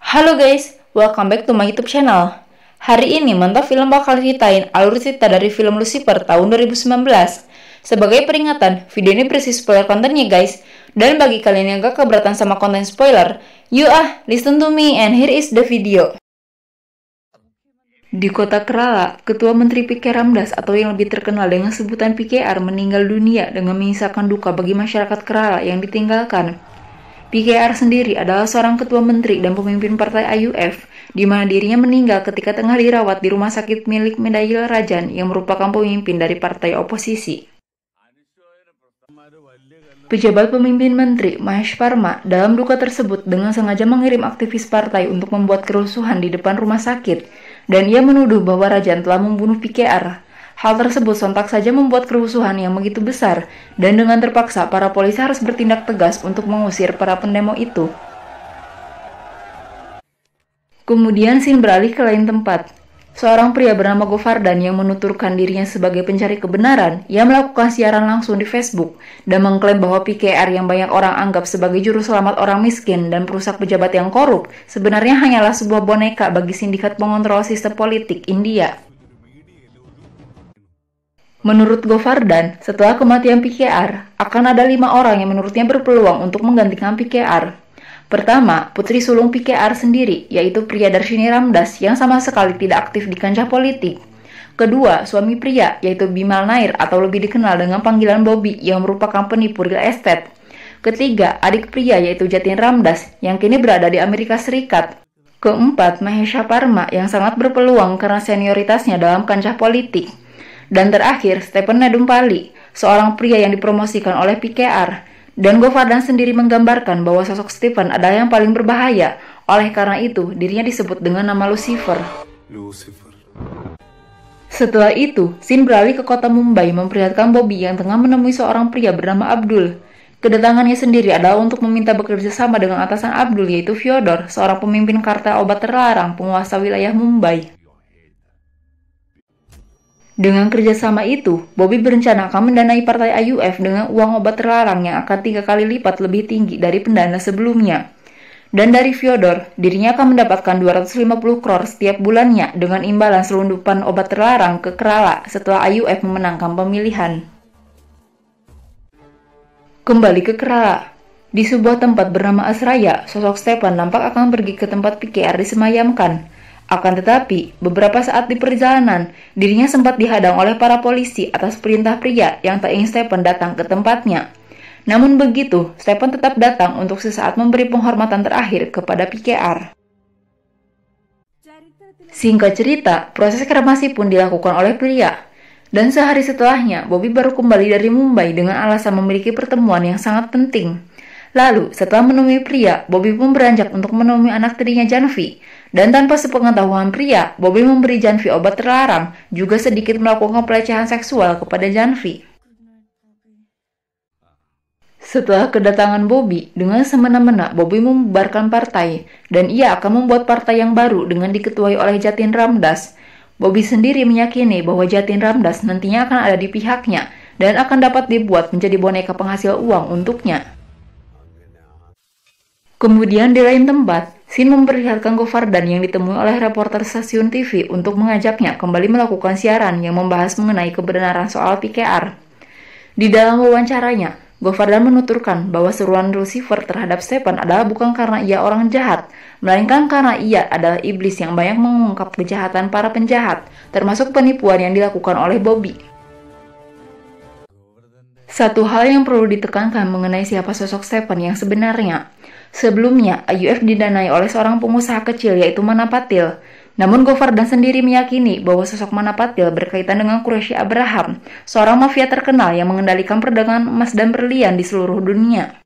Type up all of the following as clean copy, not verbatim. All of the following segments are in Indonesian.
Halo guys, welcome back to my YouTube channel. Hari ini Mantap Film bakal ceritain alur cerita dari film Lucifer tahun 2019. Sebagai peringatan, video ini berisi spoiler kontennya guys. Dan bagi kalian yang gak keberatan sama konten spoiler, listen to me and here is the video. Di kota Kerala, Ketua Menteri PK Ramdas atau yang lebih terkenal dengan sebutan PKR meninggal dunia dengan menyisakan duka bagi masyarakat Kerala yang ditinggalkan. PKR sendiri adalah seorang ketua menteri dan pemimpin partai IUF, di mana dirinya meninggal ketika tengah dirawat di rumah sakit milik Medayil Rajan yang merupakan pemimpin dari partai oposisi. Pejabat pemimpin menteri, Mahesh Parma, dalam duka tersebut dengan sengaja mengirim aktivis partai untuk membuat kerusuhan di depan rumah sakit, dan ia menuduh bahwa Rajan telah membunuh PKR. Hal tersebut sontak saja membuat kerusuhan yang begitu besar, dan dengan terpaksa para polisi harus bertindak tegas untuk mengusir para pendemo itu. Kemudian scene beralih ke lain tempat. Seorang pria bernama Govardan yang menuturkan dirinya sebagai pencari kebenaran, ia melakukan siaran langsung di Facebook dan mengklaim bahwa PKR yang banyak orang anggap sebagai juru selamat orang miskin dan perusak pejabat yang korup, sebenarnya hanyalah sebuah boneka bagi sindikat pengontrol sistem politik India. Menurut Govardan, setelah kematian PKR, akan ada 5 orang yang menurutnya berpeluang untuk menggantikan PKR. Pertama, putri sulung PKR sendiri, yaitu pria Darshini Ramdas yang sama sekali tidak aktif di kancah politik. Kedua, suami pria, yaitu Bimal Nair atau lebih dikenal dengan panggilan Bobby yang merupakan penipu real estate. Ketiga, adik pria yaitu Jatin Ramdas yang kini berada di Amerika Serikat. Keempat, Mahesha Parma yang sangat berpeluang karena senioritasnya dalam kancah politik. Dan terakhir, Stephen Nedumpali, seorang pria yang dipromosikan oleh PKR. Dan Govardan sendiri menggambarkan bahwa sosok Stephen adalah yang paling berbahaya. Oleh karena itu, dirinya disebut dengan nama Lucifer. Setelah itu, scene beralih ke kota Mumbai memperlihatkan Bobby yang tengah menemui seorang pria bernama Abdul. Kedatangannya sendiri adalah untuk meminta bekerja sama dengan atasan Abdul yaitu Fyodor, seorang pemimpin kartel obat terlarang penguasa wilayah Mumbai. Dengan kerjasama itu, Bobby berencana akan mendanai partai IUF dengan uang obat terlarang yang akan 3 kali lipat lebih tinggi dari pendana sebelumnya. Dan dari Fyodor, dirinya akan mendapatkan 250 crore setiap bulannya dengan imbalan selundupan obat terlarang ke Kerala setelah IUF memenangkan pemilihan. Kembali ke Kerala. Di sebuah tempat bernama Asraya, sosok Stephen nampak akan pergi ke tempat PKR disemayamkan. Akan tetapi, beberapa saat di perjalanan, dirinya sempat dihadang oleh para polisi atas perintah pria yang tak ingin Stephen datang ke tempatnya. Namun begitu, Stephen tetap datang untuk sesaat memberi penghormatan terakhir kepada PKR. Singkat cerita, proses kremasi pun dilakukan oleh pria. Dan sehari setelahnya, Bobby baru kembali dari Mumbai dengan alasan memiliki pertemuan yang sangat penting. Lalu, setelah menemui pria, Bobby pun beranjak untuk menemui anak tirinya Janvi. Dan tanpa sepengetahuan pria, Bobby memberi Janvi obat terlarang, juga sedikit melakukan pelecehan seksual kepada Janvi. Setelah kedatangan Bobby, dengan semena-mena Bobby membubarkan partai, dan ia akan membuat partai yang baru dengan diketuai oleh Jatin Ramdas. Bobby sendiri meyakini bahwa Jatin Ramdas nantinya akan ada di pihaknya, dan akan dapat dibuat menjadi boneka penghasil uang untuknya. Kemudian di lain tempat, scene memperlihatkan Govardan yang ditemui oleh reporter stasiun TV untuk mengajaknya kembali melakukan siaran yang membahas mengenai kebenaran soal PKR. Di dalam wawancaranya, Govardan menuturkan bahwa seruan Lucifer terhadap Stephen adalah bukan karena ia orang jahat, melainkan karena ia adalah iblis yang banyak mengungkap kejahatan para penjahat, termasuk penipuan yang dilakukan oleh Bobby. Satu hal yang perlu ditekankan mengenai siapa sosok Stephen yang sebenarnya. Sebelumnya, IUF didanai oleh seorang pengusaha kecil yaitu Manapatil. Namun Govardan sendiri meyakini bahwa sosok Manapatil berkaitan dengan Quraisy Abraham, seorang mafia terkenal yang mengendalikan perdagangan emas dan berlian di seluruh dunia.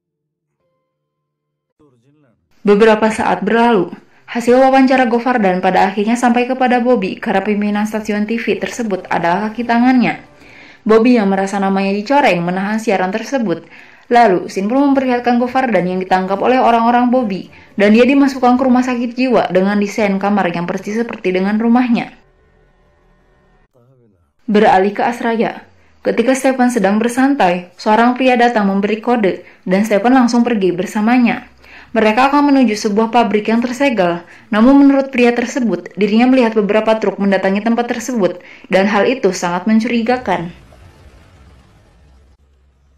Beberapa saat berlalu, hasil wawancara Govardan pada akhirnya sampai kepada Bobby karena pimpinan stasiun TV tersebut adalah kaki tangannya. Bobby yang merasa namanya dicoreng menahan siaran tersebut. Lalu, scene pun memperlihatkan Govardan yang ditangkap oleh orang-orang Bobby, dan dia dimasukkan ke rumah sakit jiwa dengan desain kamar yang persis seperti dengan rumahnya. Beralih ke Asraya. Ketika Stephen sedang bersantai, seorang pria datang memberi kode, dan Stephen langsung pergi bersamanya. Mereka akan menuju sebuah pabrik yang tersegel. Namun menurut pria tersebut, dirinya melihat beberapa truk mendatangi tempat tersebut, dan hal itu sangat mencurigakan.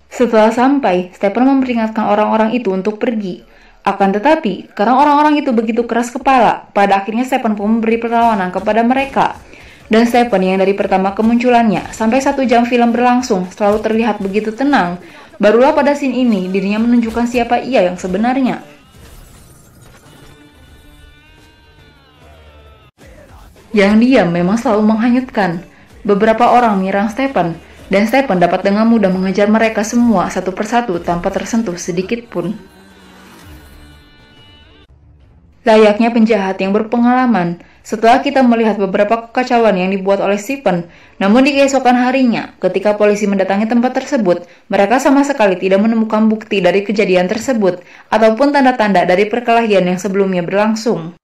Setelah sampai, Stephen memperingatkan orang-orang itu untuk pergi. Akan tetapi, karena orang-orang itu begitu keras kepala, pada akhirnya Stephen pun memberi perlawanan kepada mereka. Dan Stephen yang dari pertama kemunculannya, sampai 1 jam film berlangsung, selalu terlihat begitu tenang. Barulah pada scene ini, dirinya menunjukkan siapa ia yang sebenarnya. Yang diam memang selalu menghanyutkan. Beberapa orang menyerang Stephen, dan Stephen dapat dengan mudah mengejar mereka semua satu persatu tanpa tersentuh sedikit pun. Layaknya penjahat yang berpengalaman, setelah kita melihat beberapa kekacauan yang dibuat oleh Stephen, namun di keesokan harinya, ketika polisi mendatangi tempat tersebut, mereka sama sekali tidak menemukan bukti dari kejadian tersebut, ataupun tanda-tanda dari perkelahian yang sebelumnya berlangsung.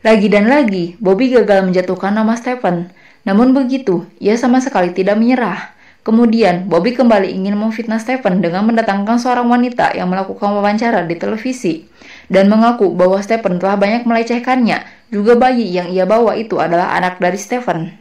Lagi dan lagi, Bobby gagal menjatuhkan nama Stephen. Namun begitu, ia sama sekali tidak menyerah. Kemudian, Bobby kembali ingin memfitnah Stephen dengan mendatangkan seorang wanita yang melakukan wawancara di televisi dan mengaku bahwa Stephen telah banyak melecehkannya, juga bayi yang ia bawa itu adalah anak dari Stephen.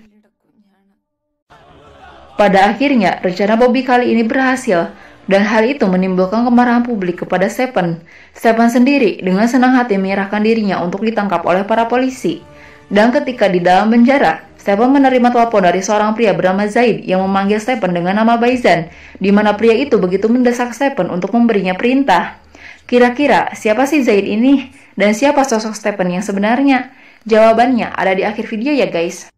Pada akhirnya, rencana Bobby kali ini berhasil, dan hal itu menimbulkan kemarahan publik kepada Stephen. Stephen sendiri dengan senang hati menyerahkan dirinya untuk ditangkap oleh para polisi. Dan ketika di dalam penjara, Stephen menerima telepon dari seorang pria bernama Zaid yang memanggil Stephen dengan nama Baizan, di mana pria itu begitu mendesak Stephen untuk memberinya perintah. Kira-kira siapa sih Zaid ini? Dan siapa sosok Stephen yang sebenarnya? Jawabannya ada di akhir video ya guys.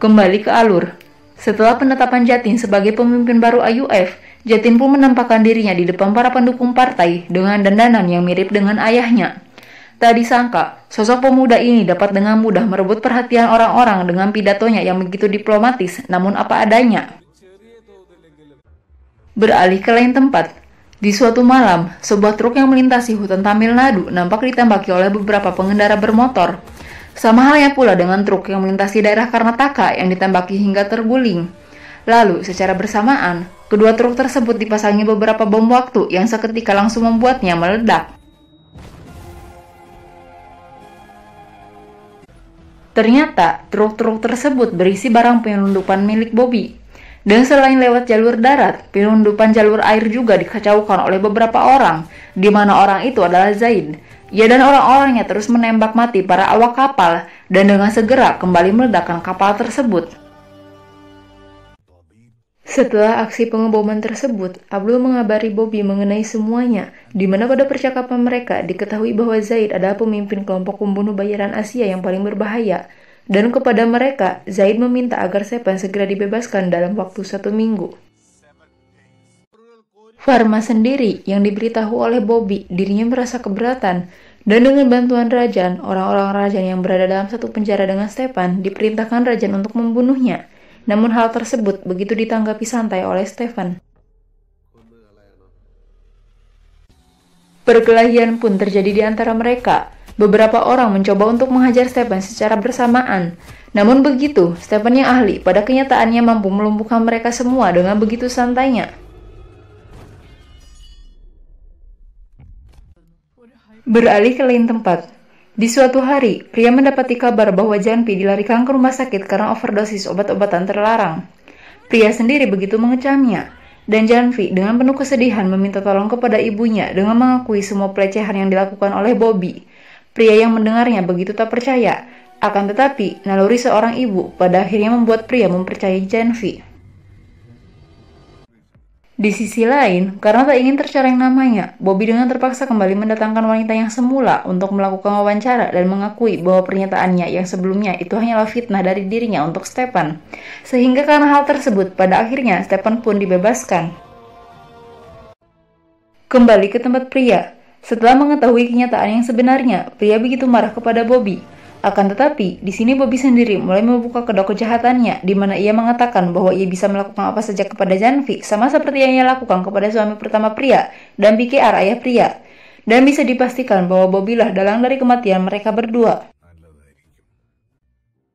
Kembali ke alur. Setelah penetapan Jatin sebagai pemimpin baru AUF, Jatin pun menampakkan dirinya di depan para pendukung partai dengan dandanan yang mirip dengan ayahnya. Tak disangka, sosok pemuda ini dapat dengan mudah merebut perhatian orang-orang dengan pidatonya yang begitu diplomatis namun apa adanya. Beralih ke lain tempat. Di suatu malam, sebuah truk yang melintasi hutan Tamil Nadu nampak ditembaki oleh beberapa pengendara bermotor. Sama halnya pula dengan truk yang melintasi daerah Karnataka yang ditembaki hingga terguling. Lalu, secara bersamaan, kedua truk tersebut dipasangi beberapa bom waktu yang seketika langsung membuatnya meledak. Ternyata, truk-truk tersebut berisi barang penyelundupan milik Bobby. Dan selain lewat jalur darat, penyelundupan jalur air juga dikacaukan oleh beberapa orang, di mana orang itu adalah Zaid. Ia dan orang-orangnya terus menembak mati para awak kapal dan dengan segera kembali meledakkan kapal tersebut. Setelah aksi pengeboman tersebut, Abdul mengabari Bobby mengenai semuanya, di mana pada percakapan mereka diketahui bahwa Zaid adalah pemimpin kelompok pembunuh bayaran Asia yang paling berbahaya, dan kepada mereka, Zaid meminta agar Stephen segera dibebaskan dalam waktu 1 minggu. Farma sendiri yang diberitahu oleh Bobby dirinya merasa keberatan, dan dengan bantuan Rajan, orang-orang Rajan yang berada dalam satu penjara dengan Stephen diperintahkan Rajan untuk membunuhnya. Namun hal tersebut begitu ditanggapi santai oleh Stephen. Perkelahian pun terjadi di antara mereka. Beberapa orang mencoba untuk menghajar Stephen secara bersamaan. Namun begitu, Stephen yang ahli pada kenyataannya mampu melumpuhkan mereka semua dengan begitu santainya. Beralih ke lain tempat. Di suatu hari, pria mendapati kabar bahwa Janvi dilarikan ke rumah sakit karena overdosis obat-obatan terlarang. Pria sendiri begitu mengecamnya, dan Janvi dengan penuh kesedihan meminta tolong kepada ibunya dengan mengakui semua pelecehan yang dilakukan oleh Bobby. Pria yang mendengarnya begitu tak percaya, akan tetapi naluri seorang ibu pada akhirnya membuat pria mempercayai Janvi. Di sisi lain, karena tak ingin tercoreng namanya, Bobby dengan terpaksa kembali mendatangkan wanita yang semula untuk melakukan wawancara dan mengakui bahwa pernyataannya yang sebelumnya itu hanyalah fitnah dari dirinya untuk Stephen. Sehingga karena hal tersebut, pada akhirnya Stephen pun dibebaskan. Kembali ke tempat pria. Setelah mengetahui kenyataan yang sebenarnya, pria begitu marah kepada Bobby. Akan tetapi, di sini Bobby sendiri mulai membuka kedok kejahatannya, di mana ia mengatakan bahwa ia bisa melakukan apa saja kepada Janvi, sama seperti yang ia lakukan kepada suami pertama pria dan PKR ayah pria. Dan bisa dipastikan bahwa Bobby lah dalang dari kematian mereka berdua.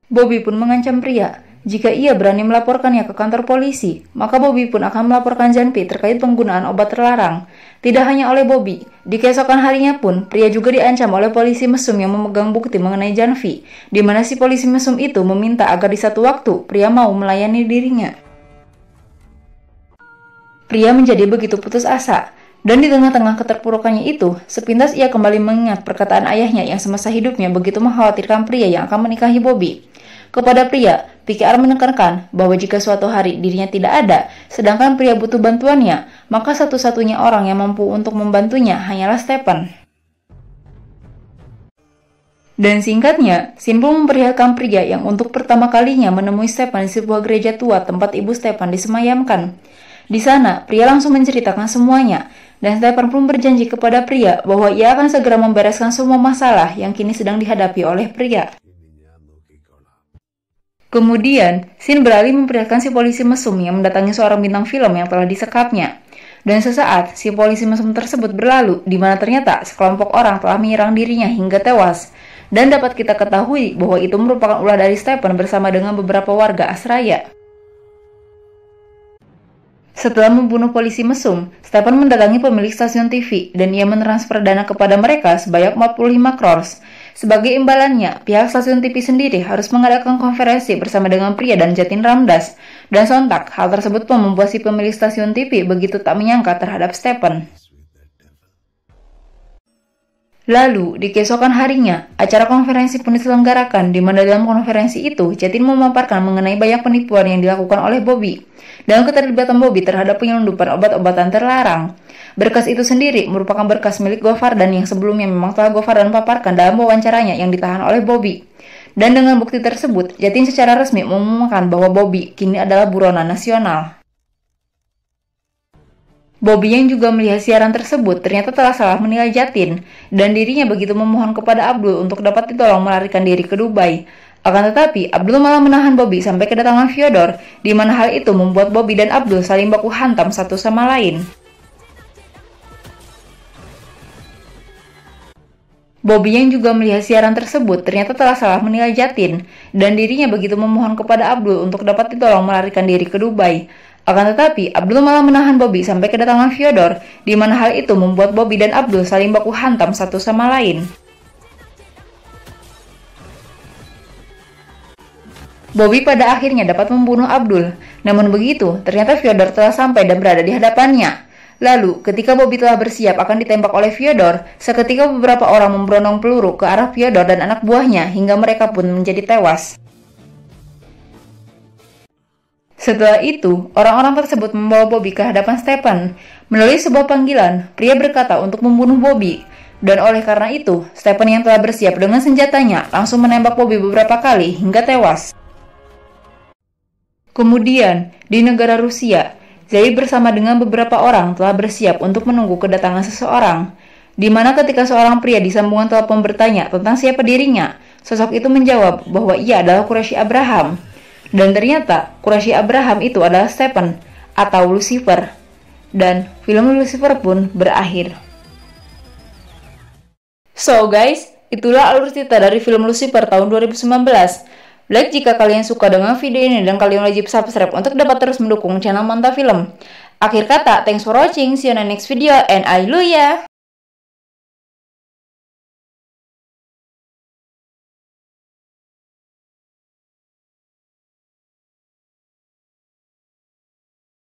Bobby pun mengancam pria, Jika ia berani melaporkannya ke kantor polisi, maka Bobby pun akan melaporkan Janvi terkait penggunaan obat terlarang. Tidak hanya oleh Bobby, di keesokan harinya pun, pria juga diancam oleh polisi mesum yang memegang bukti mengenai Janvi, di mana si polisi mesum itu meminta agar di satu waktu, pria mau melayani dirinya. Pria menjadi begitu putus asa, dan di tengah-tengah keterpurukannya itu, sepintas ia kembali mengingat perkataan ayahnya yang semasa hidupnya begitu mengkhawatirkan pria yang akan menikahi Bobby. Kepada pria, PKR menekankan bahwa jika suatu hari dirinya tidak ada, sedangkan pria butuh bantuannya, maka satu-satunya orang yang mampu untuk membantunya hanyalah Stephen. Dan singkatnya, Sin pun memperlihatkan pria yang untuk pertama kalinya menemui Stephen di sebuah gereja tua tempat ibu Stephen disemayamkan. Di sana, pria langsung menceritakan semuanya, dan Stephen pun berjanji kepada pria bahwa ia akan segera membereskan semua masalah yang kini sedang dihadapi oleh pria. Kemudian, Sin beralih memperlihatkan si polisi mesum yang mendatangi seorang bintang film yang telah disekapnya. Dan sesaat, si polisi mesum tersebut berlalu, di mana ternyata sekelompok orang telah menyerang dirinya hingga tewas. Dan dapat kita ketahui bahwa itu merupakan ulah dari Stephen bersama dengan beberapa warga Asraya. Setelah membunuh polisi mesum, Stephen mendatangi pemilik stasiun TV dan ia mentransfer dana kepada mereka sebanyak 45 crores. Sebagai imbalannya, pihak stasiun TV sendiri harus mengadakan konferensi bersama dengan pria dan Jatin Ramdas. Dan sontak, hal tersebut pun membuat si pemilik stasiun TV begitu tak menyangka terhadap Stephen. Lalu, di keesokan harinya, acara konferensi pun diselenggarakan, di mana dalam konferensi itu, Jatin memaparkan mengenai banyak penipuan yang dilakukan oleh Bobby, dan keterlibatan Bobby terhadap penyelundupan obat-obatan terlarang. Berkas itu sendiri merupakan berkas milik Govardan yang sebelumnya memang telah Govardan paparkan dalam wawancaranya yang ditahan oleh Bobby. Dan dengan bukti tersebut, Jatin secara resmi mengumumkan bahwa Bobby kini adalah buronan nasional. Bobby yang juga melihat siaran tersebut ternyata telah salah menilai Jatin, dan dirinya begitu memohon kepada Abdul untuk dapat ditolong melarikan diri ke Dubai. Akan tetapi, Abdul malah menahan Bobby sampai kedatangan Fyodor, di mana hal itu membuat Bobby dan Abdul saling baku hantam satu sama lain. Bobby yang juga melihat siaran tersebut ternyata telah salah menilai Jatin, dan dirinya begitu memohon kepada Abdul untuk dapat ditolong melarikan diri ke Dubai. Akan tetapi, Abdul malah menahan Bobby sampai kedatangan Fyodor, di mana hal itu membuat Bobby dan Abdul saling baku hantam satu sama lain. Bobby pada akhirnya dapat membunuh Abdul, namun begitu, ternyata Fyodor telah sampai dan berada di hadapannya. Lalu, ketika Bobby telah bersiap akan ditembak oleh Fyodor, seketika beberapa orang memberondong peluru ke arah Fyodor dan anak buahnya hingga mereka pun menjadi tewas. Setelah itu, orang-orang tersebut membawa Bobby ke hadapan Stephen. Melalui sebuah panggilan, pria berkata untuk membunuh Bobby. Dan oleh karena itu, Stephen yang telah bersiap dengan senjatanya langsung menembak Bobby beberapa kali hingga tewas. Kemudian, di negara Rusia, Zaid bersama dengan beberapa orang telah bersiap untuk menunggu kedatangan seseorang, di mana ketika seorang pria di sambungan telepon bertanya tentang siapa dirinya, sosok itu menjawab bahwa ia adalah Quraisy Abraham. Dan ternyata Quraisy Abraham itu adalah Stephen atau Lucifer. Dan film Lucifer pun berakhir. So guys, itulah alur cerita dari film Lucifer tahun 2019. Like jika kalian suka dengan video ini dan kalian wajib subscribe untuk dapat terus mendukung channel Manta Film. Akhir kata, thanks for watching, see you in the next video, and hallelujah!